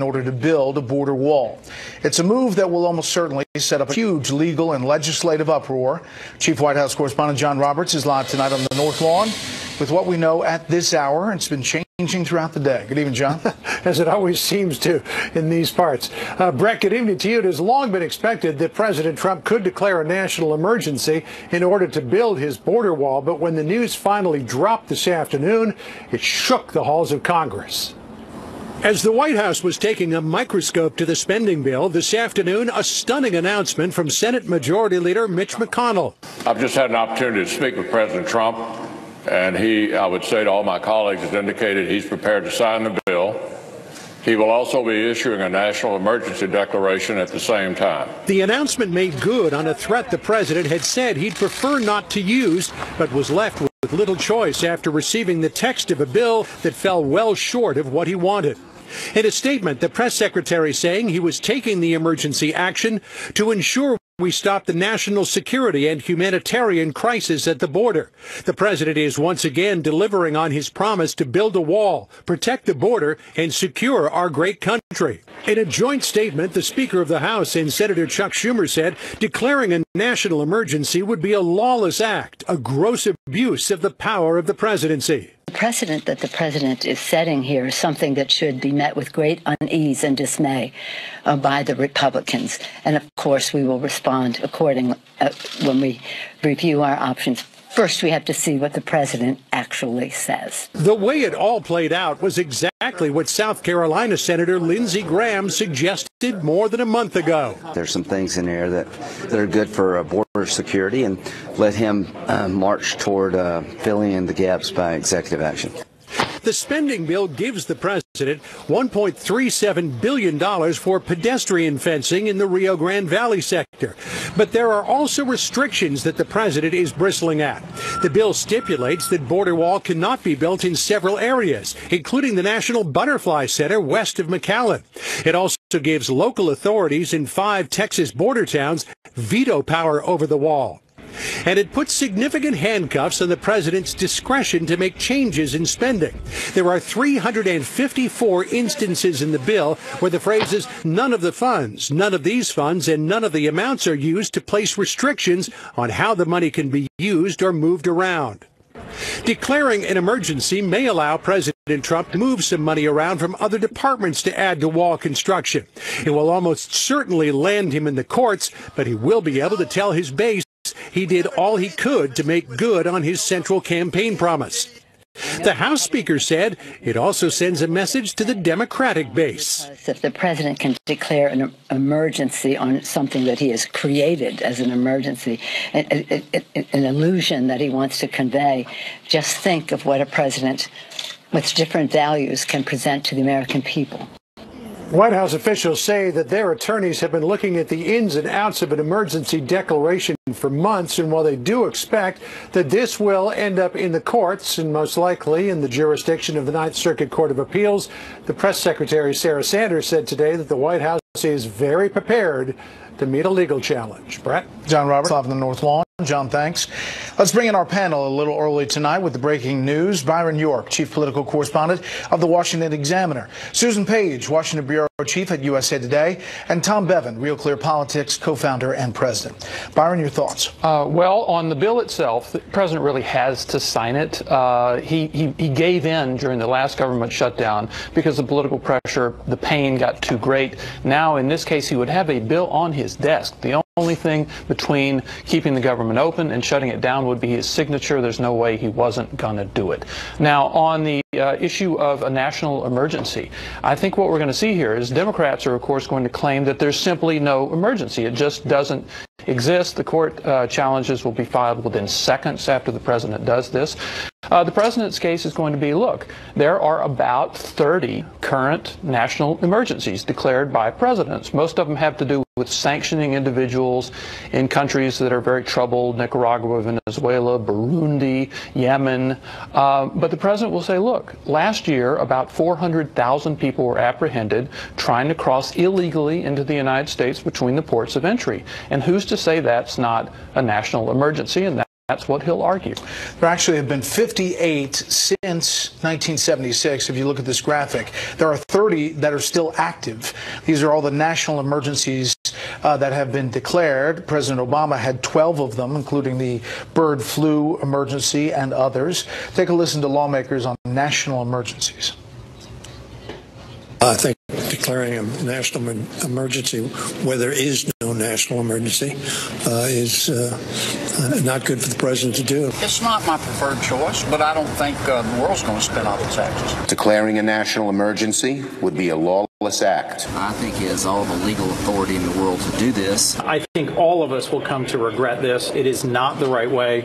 in order to build a border wall. It's a move that will almost certainly set up a huge legal and legislative uproar. Chief White House correspondent John Roberts is live tonight on the North Lawn with what we know at this hour. It's been changing throughout the day. Good evening, John. As it always seems to in these parts. Brett, good evening to you. It has long been expected that President Trump could declare a national emergency in order to build his border wall, but when the news finally dropped this afternoon, it shook the halls of Congress. As the White House was taking a microscope to the spending bill this afternoon, a stunning announcement from Senate Majority Leader Mitch McConnell. I've just had an opportunity to speak with President Trump, and he, I would say to all my colleagues, has indicated he's prepared to sign the bill. He will also be issuing a national emergency declaration at the same time. The announcement made good on a threat the president had said he'd prefer not to use, but was left with little choice after receiving the text of a bill that fell well short of what he wanted. In a statement, the press secretary saying he was taking the emergency action to ensure we stop the national security and humanitarian crisis at the border. The president is once again delivering on his promise to build a wall, protect the border, and secure our great country. In a joint statement, the Speaker of the House and Senator Chuck Schumer said declaring a national emergency would be a lawless act, a gross abuse of the power of the presidency. The precedent that the president is setting here is something that should be met with great unease and dismay by the Republicans. And of course, we will respond accordingly when we review our options. First, we have to see what the president actually says. The way it all played out was exactly what South Carolina Senator Lindsey Graham suggested more than a month ago. There's some things in there that are good for border security, and let him march toward filling in the gaps by executive action. The spending bill gives the president $1.37 billion for pedestrian fencing in the Rio Grande Valley sector. But there are also restrictions that the president is bristling at. The bill stipulates that border wall cannot be built in several areas, including the National Butterfly Center west of McAllen. It also gives local authorities in 5 Texas border towns veto power over the wall. And it puts significant handcuffs on the president's discretion to make changes in spending. There are 354 instances in the bill where the phrases "none of the funds," "none of these funds," and "none of the amounts" are used to place restrictions on how the money can be used or moved around. Declaring an emergency may allow President Trump to move some money around from other departments to add to wall construction. It will almost certainly land him in the courts, but he will be able to tell his base he did all he could to make good on his central campaign promise. The House Speaker said it also sends a message to the Democratic base. If the president can declare an emergency on something that he has created as an emergency, an illusion that he wants to convey, just think of what a president with different values can present to the American people. White House officials say that their attorneys have been looking at the ins and outs of an emergency declaration for months, and while they do expect that this will end up in the courts and most likely in the jurisdiction of the Ninth Circuit Court of Appeals, the press secretary Sarah Sanders said today that the White House is very prepared to meet a legal challenge. Brett? John Roberts, live on the North Lawn. John, thanks. Let's bring in our panel a little early tonight with the breaking news. Byron York, chief political correspondent of the Washington Examiner. Susan Page, Washington bureau chief at USA Today. And Tom Bevan, Real Clear Politics co-founder and president. Byron, your thoughts? Well, on the bill itself, the president really has to sign it. He gave in during the last government shutdown because the political pressure, the pain got too great. Now, in this case, he would have a bill on his desk. The only thing between keeping the government open and shutting it down would be his signature. There's no way he wasn't going to do it. Now, on the issue of a national emergency, I think what we're going to see here is Democrats are, of course, going to claim that there's simply no emergency. It just doesn't exist. The court challenges will be filed within seconds after the president does this. The president's case is going to be, look, there are about 30 current national emergencies declared by presidents. Most of them have to do with sanctioning individuals in countries that are very troubled, Nicaragua, Venezuela, Burundi, Yemen. But the president will say, look, last year about 400,000 people were apprehended trying to cross illegally into the United States between the ports of entry. And who's to say that's not a national emergency? And that's what he'll argue. There actually have been 58 since 1976. If you look at this graphic, there are 30 that are still active. These are all the national emergencies that have been declared. President Obama had 12 of them, including the bird flu emergency and others. Take a listen to lawmakers on national emergencies. I think declaring a national emergency, where there is no national emergency, is not good for the president to do. It's not my preferred choice, but I don't think the world's going to spin off its axis. Declaring a national emergency would be a lawless act. I think he has all the legal authority in the world to do this. I think all of us will come to regret this. It is not the right way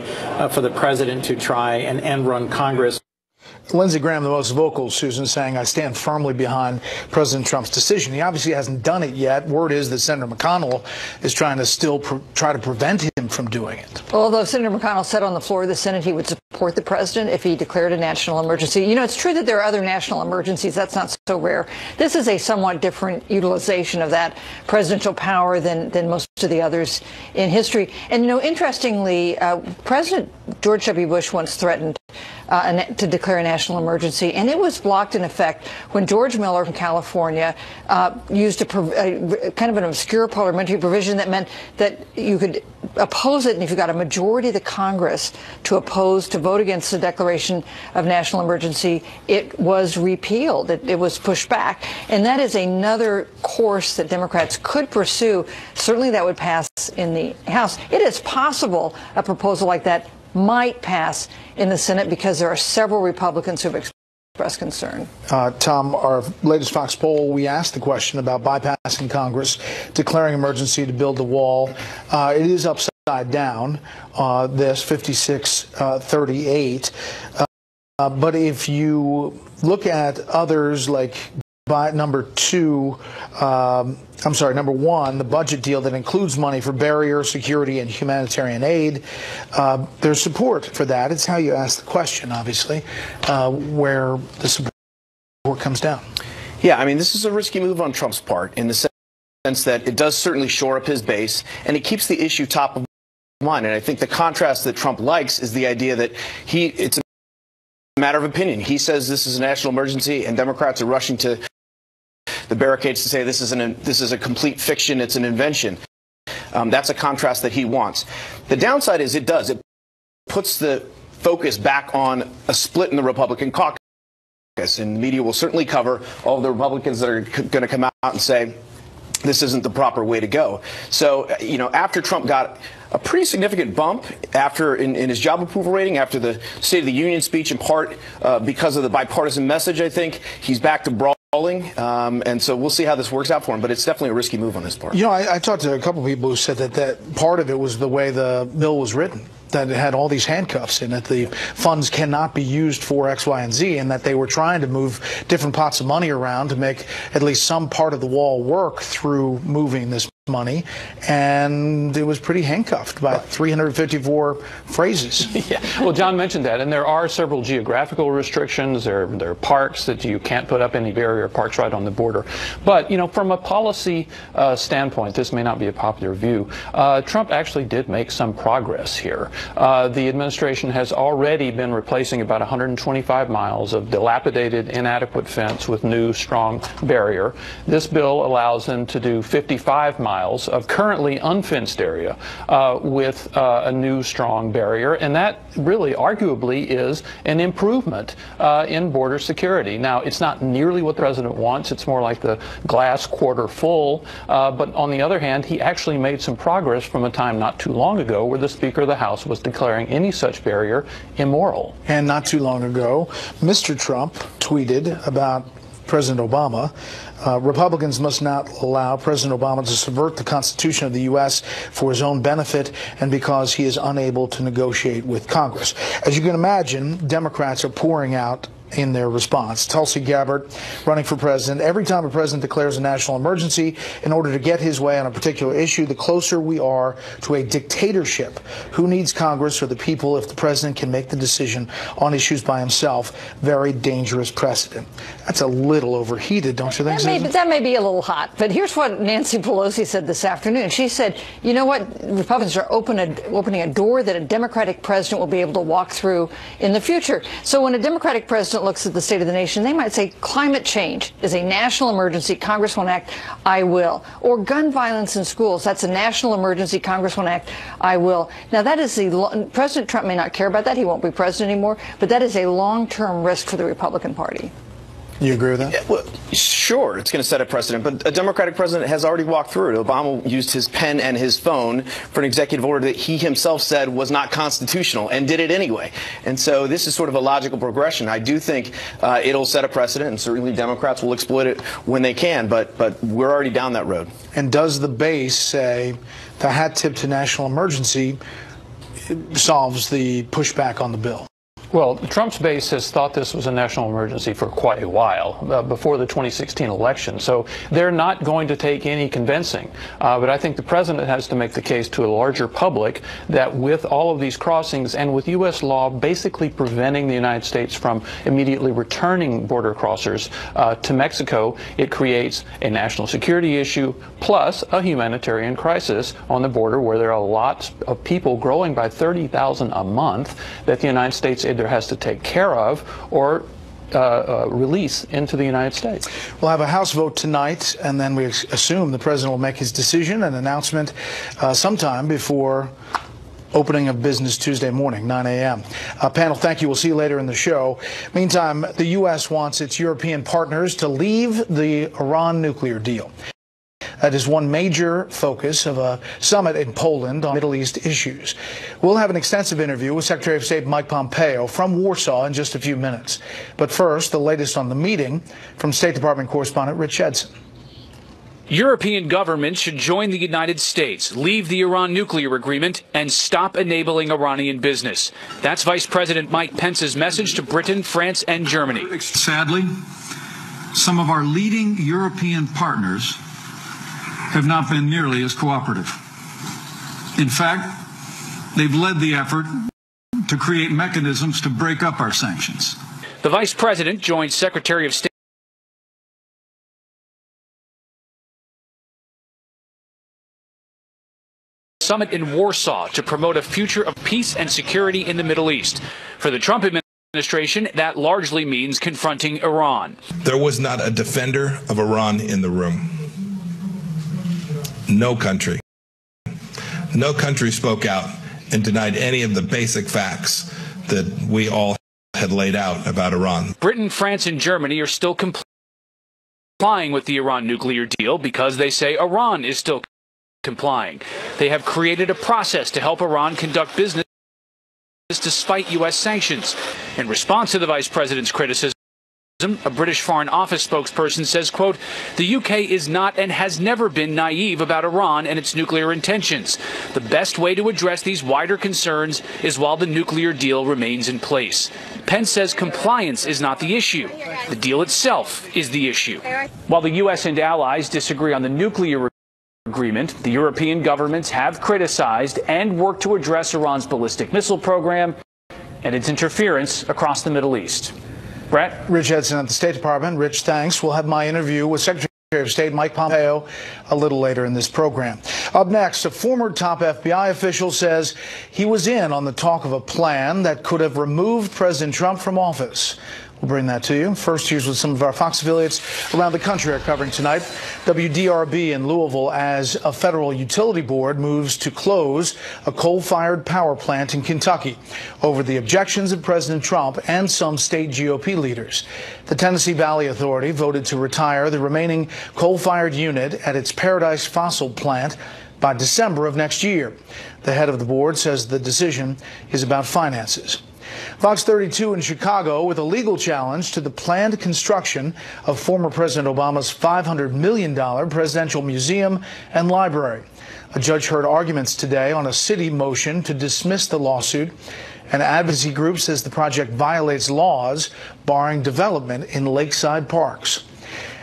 for the president to try and end run Congress. Lindsey Graham, the most vocal, Susan, saying, I stand firmly behind President Trump's decision. He obviously hasn't done it yet. Word is that Senator McConnell is trying to still try to prevent him from doing it. Although Senator McConnell said on the floor of the Senate he would support the president if he declared a national emergency. You know, it's true that there are other national emergencies. That's not so rare. This is a somewhat different utilization of that presidential power than most of the others in history. And, you know, interestingly, President George W. Bush once threatened to declare a national emergency, and it was blocked in effect when George Miller from California used a kind of an obscure parliamentary provision that meant that you could oppose it, and if you got a majority of the Congress to vote against the declaration of national emergency, it was repealed. It was pushed back, and that is another course that Democrats could pursue. Certainly that would pass in the House. It is possible a proposal like that might pass in the Senate because there are several Republicans who have expressed concern. Tom, our latest Fox poll, we asked the question about bypassing Congress, declaring emergency to build the wall. It is upside down, this 56-38. But if you look at others like number one, the budget deal that includes money for barrier security and humanitarian aid. There's support for that. It's how you ask the question, obviously, where the support comes down. Yeah, I mean, this is a risky move on Trump's part in the sense that it does certainly shore up his base, and it keeps the issue top of mind. And I think the contrast that Trump likes is the idea that it's a matter of opinion. He says this is a national emergency, and Democrats are rushing to the barricades to say this is a complete fiction, it's an invention. That's a contrast that he wants. The downside is it puts the focus back on a split in the Republican caucus, and the media will certainly cover all of the Republicans that are going to come out and say this isn't the proper way to go. So, you know, after Trump got a pretty significant bump in his job approval rating after the State of the Union speech, in part because of the bipartisan message, I think he's back to brawling. And so we'll see how this works out for him, but it's definitely a risky move on his part. You know, I talked to a couple of people who said that part of it was the way the bill was written, that it had all these handcuffs in it. The funds cannot be used for X, Y, and Z, and that they were trying to move different pots of money around to make at least some part of the wall work through moving this money, and it was pretty handcuffed by 354 phrases. Yeah. Well, John mentioned that, and there are several geographical restrictions. There are parks that you can't put up any barrier, parks right on the border. But, you know, from a policy standpoint, this may not be a popular view. Trump actually did make some progress here. The administration has already been replacing about 125 miles of dilapidated, inadequate fence with new, strong barrier. This bill allows them to do 55 miles of currently unfenced area with a new strong barrier, and that really arguably is an improvement in border security. Now, it's not nearly what the president wants. It's more like the glass quarter full, but on the other hand, he actually made some progress from a time not too long ago where the Speaker of the House was declaring any such barrier immoral. And not too long ago, Mr. Trump tweeted about President Obama, Republicans must not allow President Obama to subvert the Constitution of the U.S. for his own benefit and because he is unable to negotiate with Congress. As you can imagine, Democrats are pouring out in their response. Tulsi Gabbard, running for president. Every time a president declares a national emergency in order to get his way on a particular issue, the closer we are to a dictatorship. Who needs Congress or the people if the president can make the decision on issues by himself? Very dangerous precedent. That's a little overheated, don't you think, Susan? That may be a little hot, but here's what Nancy Pelosi said this afternoon. She said, you know what, Republicans are opening a door that a Democratic president will be able to walk through in the future. So when a Democratic president looks at the state of the nation, they might say climate change is a national emergency. Congress won't act. I will. Or gun violence in schools. That's a national emergency. Congress won't act. I will. Now, that is President Trump may not care about that. He won't be president anymore. But that is a long-term risk for the Republican Party. You agree with that? Yeah, well, sure, it's going to set a precedent, but a Democratic president has already walked through it. Obama used his pen and his phone for an executive order that he himself said was not constitutional and did it anyway. And so this is sort of a logical progression. I do think it'll set a precedent, and certainly Democrats will exploit it when they can, but we're already down that road. And does the base say the hat tip to national emergency solves the pushback on the bill? Well, Trump's base has thought this was a national emergency for quite a while, before the 2016 election. So they're not going to take any convincing. But I think the president has to make the case to a larger public that with all of these crossings and with U.S. law basically preventing the United States from immediately returning border crossers to Mexico, it creates a national security issue plus a humanitarian crisis on the border where there are lots of people growing by 30,000 a month that the United States either has to take care of or release into the United States. We'll have a House vote tonight, and then we assume the president will make his decision and announcement sometime before opening of business Tuesday morning, 9 a.m. Panel, thank you. We'll see you later in the show. Meantime, the U.S. wants its European partners to leave the Iran nuclear deal. That is one major focus of a summit in Poland on Middle East issues. We'll have an extensive interview with Secretary of State Mike Pompeo from Warsaw in just a few minutes. But first, the latest on the meeting from State Department correspondent Rich Edson. European governments should join the United States, leave the Iran nuclear agreement, and stop enabling Iranian business. That's Vice President Mike Pence's message to Britain, France, and Germany. Sadly, some of our leading European partners have not been nearly as cooperative. In fact, they've led the effort to create mechanisms to break up our sanctions. The Vice President joined Secretary of State summit in Warsaw to promote a future of peace and security in the Middle East. For the Trump administration, that largely means confronting Iran. There was not a defender of Iran in the room. No country spoke out and denied any of the basic facts that we all had laid out about Iran. Britain, France, and Germany are still complying with the Iran nuclear deal because they say Iran is still complying. They have created a process to help Iran conduct business despite U.S. sanctions. In response to the Vice President's criticism, a British Foreign Office spokesperson says, quote, the UK is not and has never been naive about Iran and its nuclear intentions. The best way to address these wider concerns is while the nuclear deal remains in place. Pence says compliance is not the issue. The deal itself is the issue. While the U.S. and allies disagree on the nuclear agreement, the European governments have criticized and worked to address Iran's ballistic missile program and its interference across the Middle East. Brett? Rich Edson at the State Department. Rich, thanks. We'll have my interview with Secretary of State Mike Pompeo a little later in this program. Up next, a former top FBI official says he was in on the talk of a plan that could have removed President Trump from office. We'll bring that to you. First, here's what some of our Fox affiliates around the country are covering tonight. WDRB in Louisville as a federal utility board moves to close a coal-fired power plant in Kentucky over the objections of President Trump and some state GOP leaders. The Tennessee Valley Authority voted to retire the remaining coal-fired unit at its Paradise Fossil plant by December of next year. The head of the board says the decision is about finances. Fox 32 in Chicago with a legal challenge to the planned construction of former President Obama's $500 million presidential museum and library. A judge heard arguments today on a city motion to dismiss the lawsuit An advocacy group says the project violates laws barring development in lakeside parks.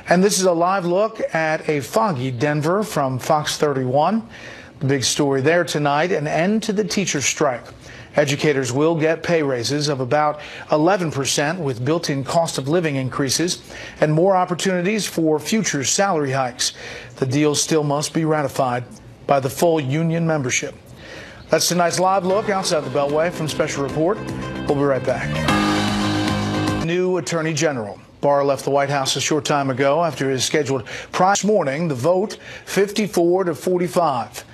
And this is a live look at a foggy Denver from Fox 31. The big story there tonight, an end to the teacher strike. Educators will get pay raises of about 11% with built-in cost of living increases and more opportunities for future salary hikes. The deal still must be ratified by the full union membership. That's tonight's live look outside the Beltway from Special Report. We'll be right back. New Attorney General. Barr left the White House a short time ago after his scheduled this morning, the vote 54 to 45.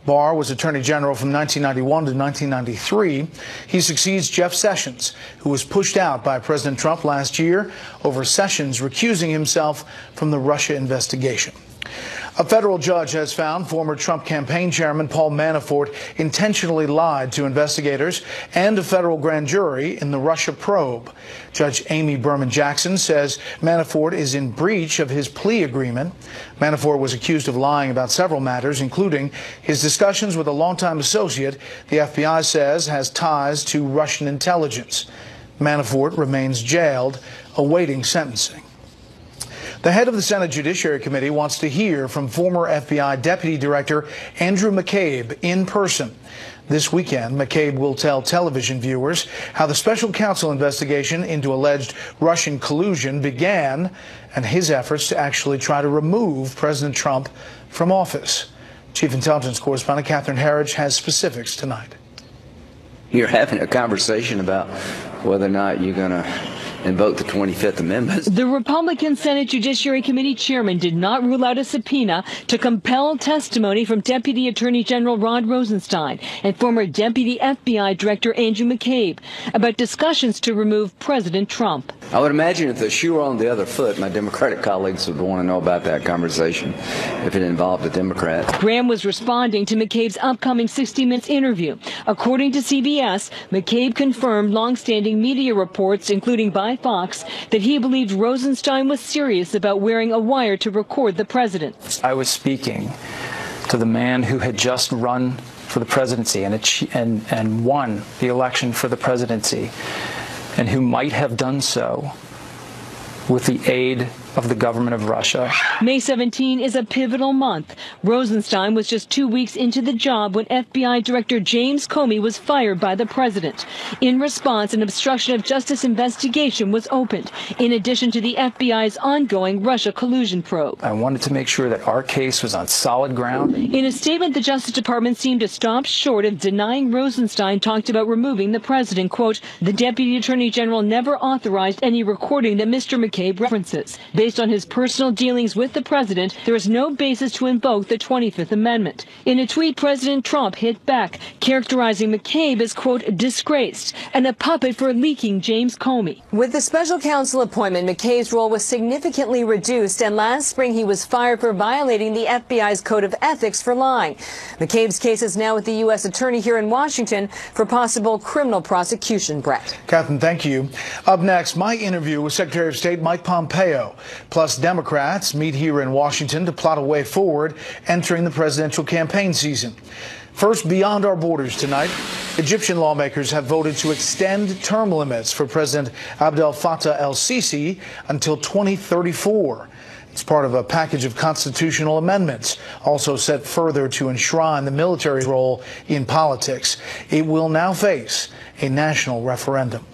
Barr was Attorney General from 1991 to 1993. He succeeds Jeff Sessions, who was pushed out by President Trump last year over Sessions recusing himself from the Russia investigation. A federal judge has found former Trump campaign chairman Paul Manafort intentionally lied to investigators and a federal grand jury in the Russia probe. Judge Amy Berman Jackson says Manafort is in breach of his plea agreement. Manafort was accused of lying about several matters, including his discussions with a longtime associate the FBI says has ties to Russian intelligence. Manafort remains jailed, awaiting sentencing. The head of the Senate Judiciary Committee wants to hear from former FBI Deputy Director Andrew McCabe in person. This weekend, McCabe will tell television viewers how the special counsel investigation into alleged Russian collusion began and his efforts to actually try to remove President Trump from office. Chief Intelligence Correspondent Catherine Herridge has specifics tonight. You're having a conversation about whether or not you're going to invoke the 25th Amendment. The Republican Senate Judiciary Committee chairman did not rule out a subpoena to compel testimony from Deputy Attorney General Rod Rosenstein and former Deputy FBI Director Andrew McCabe about discussions to remove President Trump. I would imagine if the shoe were on the other foot, my Democratic colleagues would want to know about that conversation if it involved a Democrat. Graham was responding to McCabe's upcoming 60 Minutes interview. According to CBS, McCabe confirmed longstanding media reports, including by Fox, that he believed Rosenstein was serious about wearing a wire to record the president. I was speaking to the man who had just run for the presidency and won the election for the presidency, and who might have done so with the aid of the government of Russia. May 17 is a pivotal month. Rosenstein was just 2 weeks into the job when FBI Director James Comey was fired by the president. In response, an obstruction of justice investigation was opened, in addition to the FBI's ongoing Russia collusion probe. I wanted to make sure that our case was on solid ground. In a statement, the Justice Department seemed to stop short of denying Rosenstein talked about removing the president. Quote, the Deputy Attorney General never authorized any recording that Mr. McCabe references. Based on his personal dealings with the president, there is no basis to invoke the 25th Amendment. In a tweet, President Trump hit back, characterizing McCabe as, quote, disgraced and a puppet for leaking James Comey. With the special counsel appointment, McCabe's role was significantly reduced, and last spring he was fired for violating the FBI's code of ethics for lying. McCabe's case is now with the U.S. Attorney here in Washington for possible criminal prosecution. Brett. Catherine, thank you. Up next, my interview with Secretary of State Mike Pompeo. Plus, Democrats meet here in Washington to plot a way forward entering the presidential campaign season. First, beyond our borders tonight, Egyptian lawmakers have voted to extend term limits for President Abdel Fattah el-Sisi until 2034. It's part of a package of constitutional amendments, also set further to enshrine the military's role in politics. It will now face a national referendum.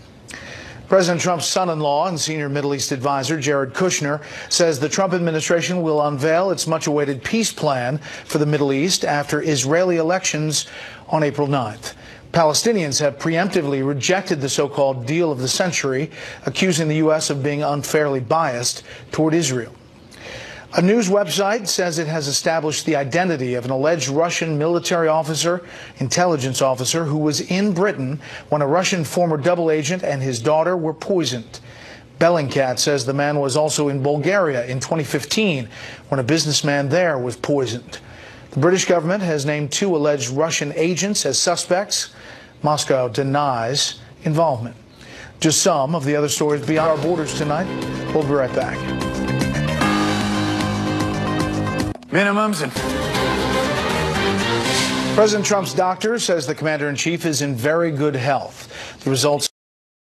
President Trump's son-in-law and senior Middle East advisor, Jared Kushner, says the Trump administration will unveil its much-awaited peace plan for the Middle East after Israeli elections on April 9th. Palestinians have preemptively rejected the so-called deal of the century, accusing the U.S. of being unfairly biased toward Israel. A news website says it has established the identity of an alleged Russian military officer, intelligence officer, who was in Britain when a Russian former double agent and his daughter were poisoned. Bellingcat says the man was also in Bulgaria in 2015 when a businessman there was poisoned. The British government has named 2 alleged Russian agents as suspects. Moscow denies involvement. Just some of the other stories beyond our borders tonight. We'll be right back. Minimums and President Trump's doctor says the commander-in-chief is in very good health. The results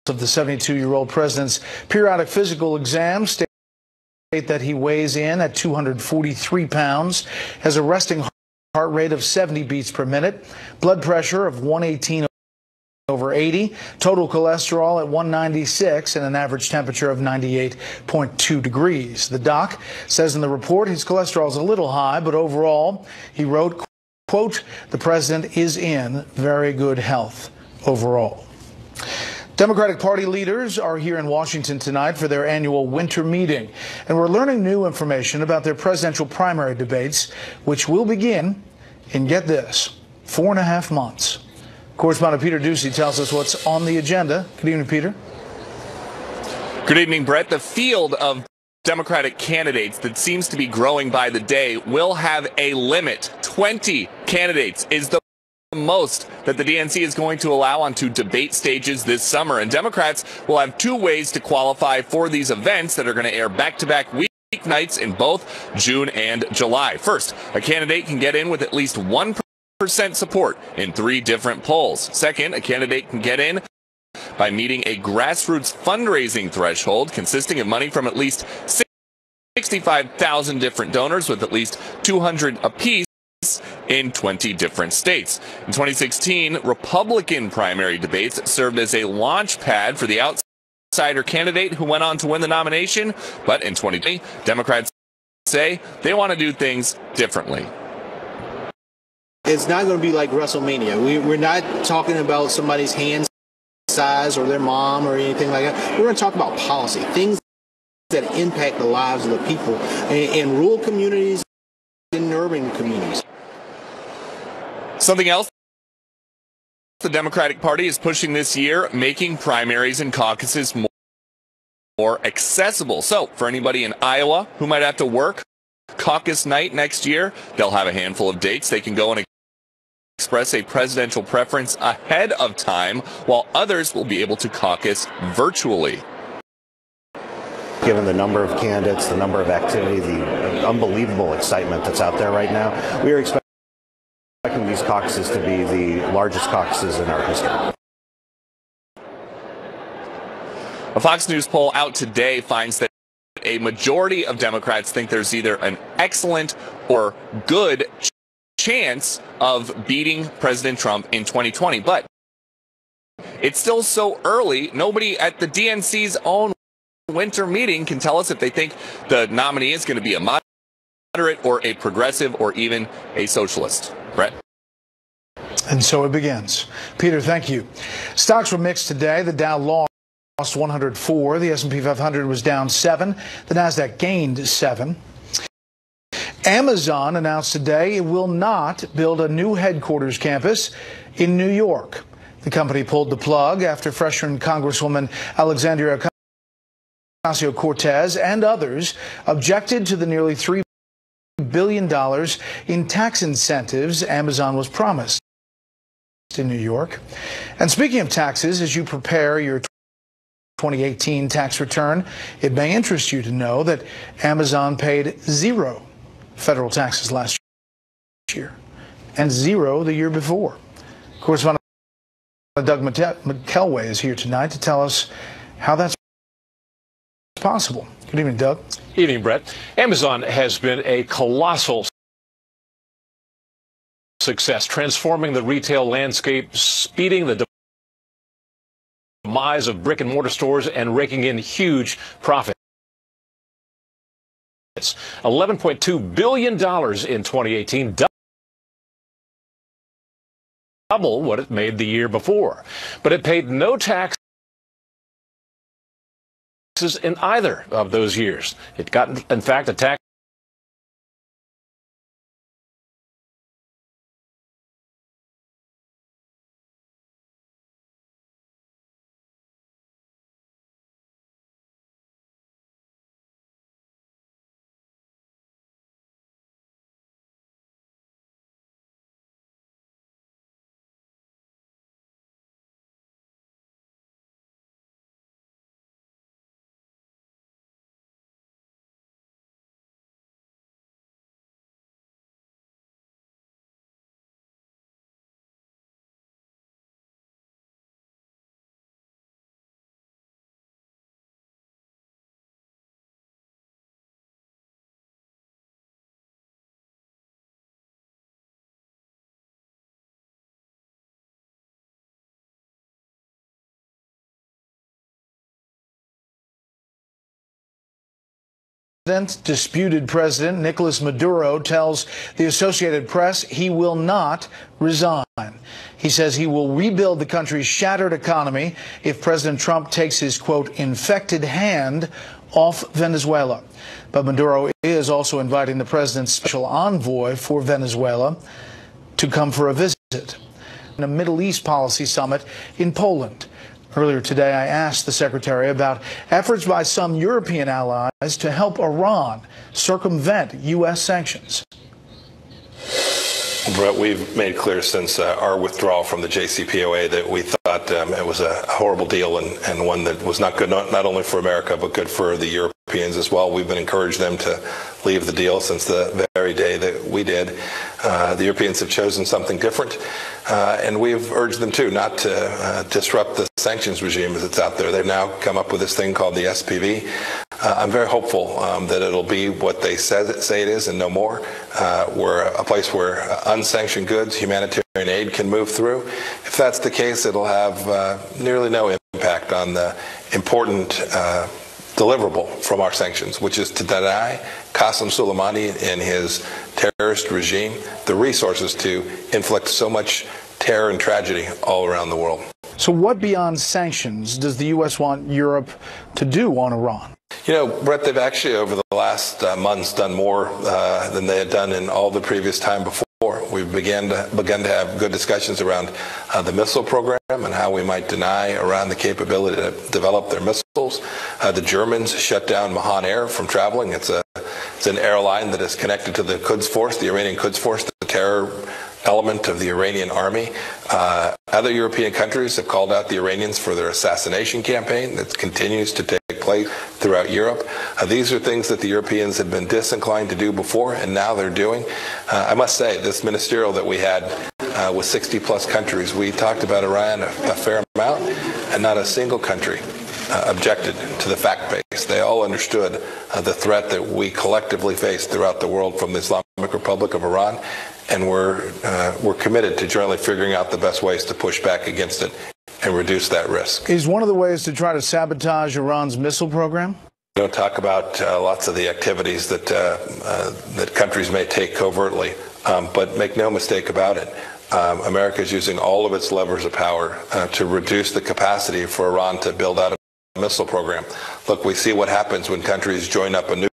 of the 72-year-old president's periodic physical exam state that he weighs in at 243 pounds, has a resting heart rate of 70 beats per minute, blood pressure of 118/80, total cholesterol at 196, and an average temperature of 98.2 degrees. The doc says in the report his cholesterol is a little high, but overall, he wrote, quote, "The president is in very good health overall." Democratic Party leaders are here in Washington tonight for their annual winter meeting, and we're learning new information about their presidential primary debates, which will begin in, get this, 4.5 months. Correspondent Peter Ducey tells us what's on the agenda. Good evening, Peter. Good evening, Brett. The field of Democratic candidates that seems to be growing by the day will have a limit. 20 candidates is the most that the DNC is going to allow onto debate stages this summer. And Democrats will have 2 ways to qualify for these events that are going to air back-to-back weeknights in both June and July. First, a candidate can get in with at least 1% support in 3 different polls. Second, a candidate can get in by meeting a grassroots fundraising threshold consisting of money from at least 65,000 different donors with at least 200 apiece in 20 different states. In 2016, Republican primary debates served as a launch pad for the outsider candidate who went on to win the nomination. But in 2020, Democrats say they want to do things differently. It's not going to be like WrestleMania. We're not talking about somebody's hand size or their mom or anything like that. We're going to talk about policy, things that impact the lives of the people in rural communities and in urban communities. Something else the Democratic Party is pushing this year, making primaries and caucuses more accessible. So for anybody in Iowa who might have to work caucus night next year, they'll have a handful of dates they can go and express a presidential preference ahead of time, while others will be able to caucus virtually. Given the number of candidates, the number of activity, the unbelievable excitement that's out there right now, we are expecting these caucuses to be the largest caucuses in our history. A Fox News poll out today finds that a majority of Democrats think there's either an excellent or good chance of beating President Trump in 2020. But it's still so early, nobody at the DNC's own winter meeting can tell us if they think the nominee is going to be a moderate or a progressive or even a socialist. Brett? And so it begins. Peter, thank you. Stocks were mixed today. The Dow lost 104. The S&P 500 was down 7. The Nasdaq gained 7. Amazon announced today it will not build a new headquarters campus in New York. The company pulled the plug after freshman Congresswoman Alexandria Ocasio-Cortez and others objected to the nearly $3 billion in tax incentives Amazon was promised in New York. And speaking of taxes, as you prepare your 2018 tax return, it may interest you to know that Amazon paid 0 federal taxes last year and 0 the year before. Correspondent Doug McKelway is here tonight to tell us how that's possible. Good evening, Doug. Evening, Brett. Amazon has been a colossal success, transforming the retail landscape, speeding the demise of brick and mortar stores, and raking in huge profits. $11.2 billion in 2018, double what it made the year before. But it paid no taxes in either of those years. It got, in fact, a tax Disputed President Nicolas Maduro tells the Associated Press he will not resign. He says he will rebuild the country's shattered economy if President Trump takes his, quote, infected hand off Venezuela. But Maduro is also inviting the president's special envoy for Venezuela to come for a visit in a Middle East policy summit in Poland. Earlier today, I asked the secretary about efforts by some European allies to help Iran circumvent U.S. sanctions. Bret, we've made clear since our withdrawal from the JCPOA that we thought it was a horrible deal and one that was not good, not only for America, but good for the Europeans as well. We've been encouraging them to leave the deal since the very day that we did. The Europeans have chosen something different, and we've urged them to not to disrupt the sanctions regime as it's out there. They've now come up with this thing called the SPV. I'm very hopeful that it'll be what they say it is and no more. We're a place where unsanctioned goods, humanitarian aid can move through. If that's the case, it'll have nearly no impact on the important deliverable from our sanctions, which is to deny Qasem Soleimani and his terrorist regime the resources to inflict so much terror and tragedy all around the world. So what beyond sanctions does the U.S. want Europe to do on Iran? You know, Bret, they've actually over the last months done more than they had done in all the previous time before. We've begun to have good discussions around the missile program and how we might deny Iran the capability to develop their missiles. The Germans shut down Mahan Air from traveling. It's an airline that is connected to the Quds Force, the Iranian Quds Force, the terror element of the Iranian army. Other European countries have called out the Iranians for their assassination campaign that continues to take place throughout Europe. These are things that the Europeans had been disinclined to do before, and now they're doing. I must say, this ministerial that we had with 60-plus countries, we talked about Iran a fair amount, and not a single country objected to the fact base. They all understood the threat that we collectively face throughout the world from the Islamic Republic of Iran, and we're committed to jointly figuring out the best ways to push back against it and reduce that risk. Is one of the ways to try to sabotage Iran's missile program? We don't talk about lots of the activities that that countries may take covertly, but make no mistake about it. America is using all of its levers of power to reduce the capacity for Iran to build out a missile program. Look, we see what happens when countries join up a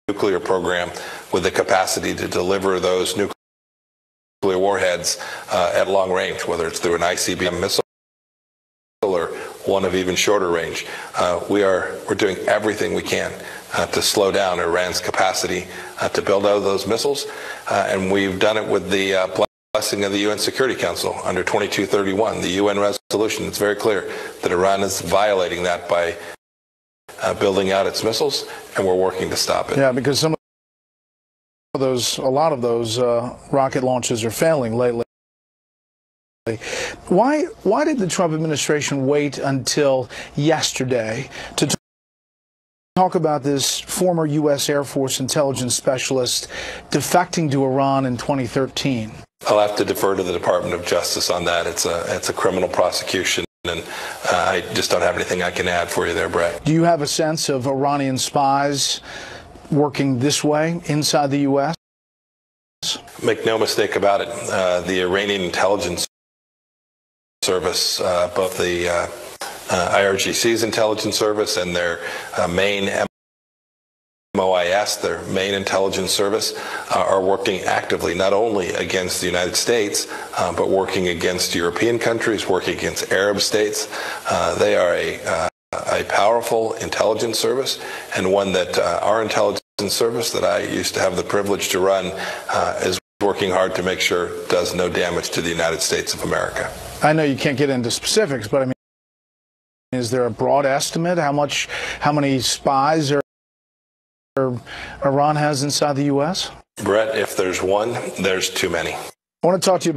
nuclear program with the capacity to deliver those nuclear warheads at long range, whether it's through an ICBM missile or one of even shorter range. We're doing everything we can to slow down Iran's capacity to build out those missiles, and we've done it with the blessing of the UN Security Council under 2231, the UN resolution. It's very clear that Iran is violating that by building out its missiles, and we're working to stop it. Yeah, because a lot of those rocket launches are failing lately. Why did the Trump administration wait until yesterday to talk about this former U.S. Air Force intelligence specialist defecting to Iran in 2013? I'll have to defer to the Department of Justice on that. It's a criminal prosecution, and I just don't have anything I can add for you there, Bret. Do you have a sense of Iranian spies working this way inside the U.S.? Make no mistake about it. The Iranian intelligence service, both the IRGC's intelligence service and their main MOIS, their main intelligence service, are working actively not only against the United States, but working against European countries, working against Arab states. They are a powerful intelligence service, and one that our intelligence service that I used to have the privilege to run is working hard to make sure does no damage to the United States of America. I know you can't get into specifics, but I mean, is there a broad estimate how many spies Iran has inside the U.S.? Bret, if there's one, there's too many. I want to talk to you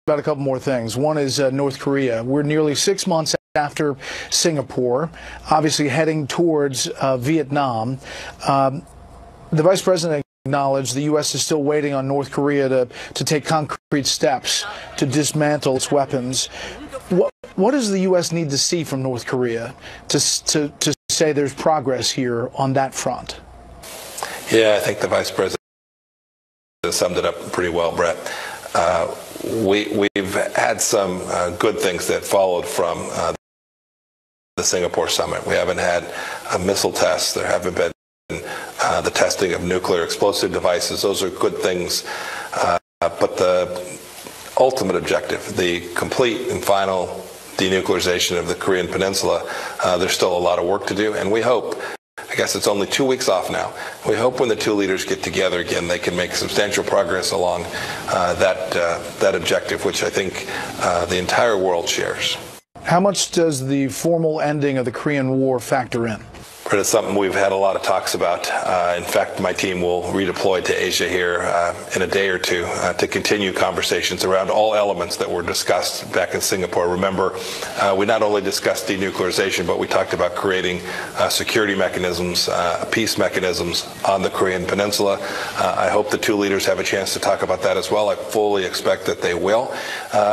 about a couple more things. One is North Korea. We're nearly 6 months after Singapore, obviously heading towards Vietnam. The Vice President acknowledged the U.S. is still waiting on North Korea to take concrete steps to dismantle its weapons. What does the U.S. need to see from North Korea to say there's progress here on that front? Yeah, I think the Vice President summed it up pretty well, Brett. We've had some good things that followed from the Singapore summit. We haven't had missile tests. There haven't been the testing of nuclear explosive devices. Those are good things. But the ultimate objective, the complete and final denuclearization of the Korean Peninsula, there's still a lot of work to do. And we hope, I guess it's only 2 weeks off now, we hope when the two leaders get together again, they can make substantial progress along that objective, which I think the entire world shares. How much does the formal ending of the Korean War factor in? But it's something we've had a lot of talks about. In fact, my team will redeploy to Asia here in a day or two to continue conversations around all elements that were discussed back in Singapore. Remember, we not only discussed denuclearization, but we talked about creating security mechanisms, peace mechanisms on the Korean Peninsula. I hope the two leaders have a chance to talk about that as well. I fully expect that they will.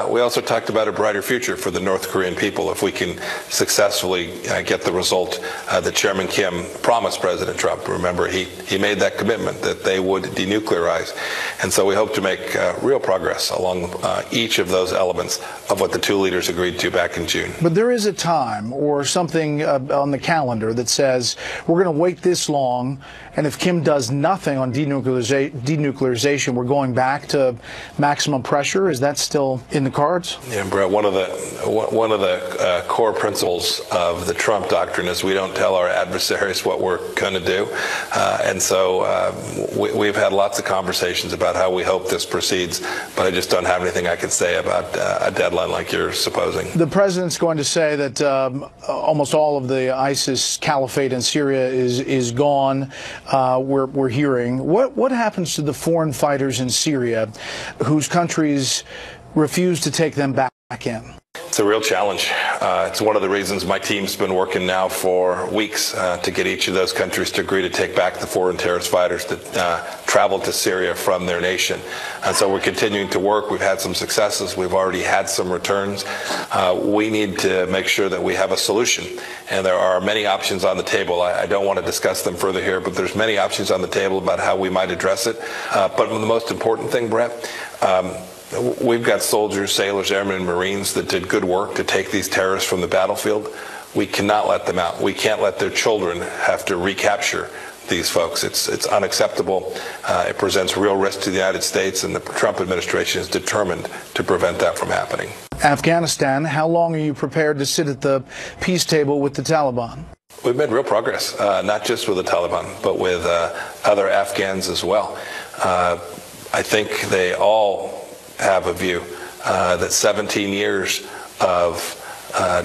We also talked about a brighter future for the North Korean people if we can successfully get the result that Chairman Kim promised President Trump. Remember, he made that commitment that they would denuclearize. And so we hope to make real progress along each of those elements of what the two leaders agreed to back in June. But there is a time or something on the calendar that says we're going to wait this long, and if Kim does nothing on denuclearization, we're going back to maximum pressure. Is that still in the cards? Yeah, Brett, one of the core principles of the Trump doctrine is we don't tell our adversaries what we're going to do. And so we've had lots of conversations about how we hope this proceeds, but I just don't have anything I can say about a deadline like you're supposing. The president's going to say that almost all of the ISIS caliphate in Syria is gone. We're hearing. What happens to the foreign fighters in Syria whose countries refuse to take them back in? It's a real challenge. It's one of the reasons my team's been working now for weeks to get each of those countries to agree to take back the foreign terrorist fighters that traveled to Syria from their nation. And so we're continuing to work. We've had some successes. We've already had some returns. We need to make sure that we have a solution. And there are many options on the table. I don't want to discuss them further here, but there's many options on the table about how we might address it. But the most important thing, Brett, we've got soldiers, sailors, airmen, and Marines that did good work to take these terrorists from the battlefield. We cannot let them out. We can't let their children have to recapture these folks. It's unacceptable. It presents real risk to the United States, and the Trump administration is determined to prevent that from happening. Afghanistan, how long are you prepared to sit at the peace table with the Taliban? We've made real progress, not just with the Taliban, but with other Afghans as well. I think they all have a view that 17 years of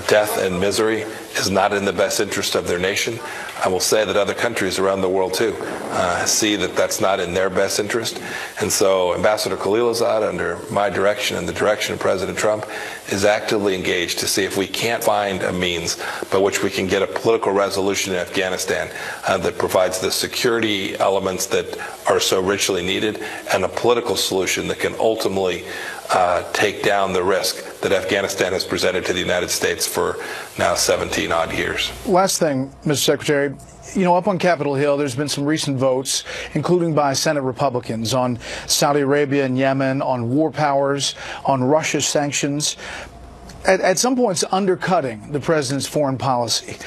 death and misery is not in the best interest of their nation. I will say that other countries around the world, too, see that that's not in their best interest. And so Ambassador Khalilzad, under my direction and the direction of President Trump, is actively engaged to see if we can't find a means by which we can get a political resolution in Afghanistan that provides the security elements that are so richly needed and a political solution that can ultimately take down the risk that Afghanistan has presented to the United States for now 17 odd years. Last thing, Mr. Secretary, you know, up on Capitol Hill, there's been some recent votes, including by Senate Republicans, on Saudi Arabia and Yemen, on war powers, on Russia sanctions. At some points, undercutting the president's foreign policy.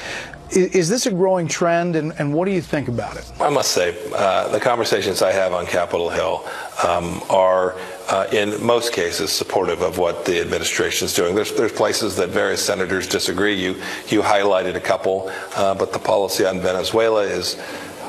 Is this a growing trend, and what do you think about it? I must say, the conversations I have on Capitol Hill are, in most cases, supportive of what the administration is doing. There's places that various senators disagree. You highlighted a couple, but the policy on Venezuela is,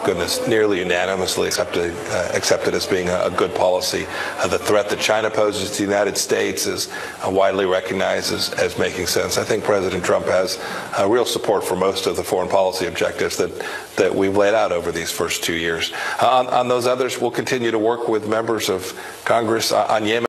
goodness, nearly unanimously accepted as being a good policy. The threat that China poses to the United States is widely recognized as making sense. I think President Trump has real support for most of the foreign policy objectives that we've laid out over these first 2 years. On those others, we'll continue to work with members of Congress on Yemen.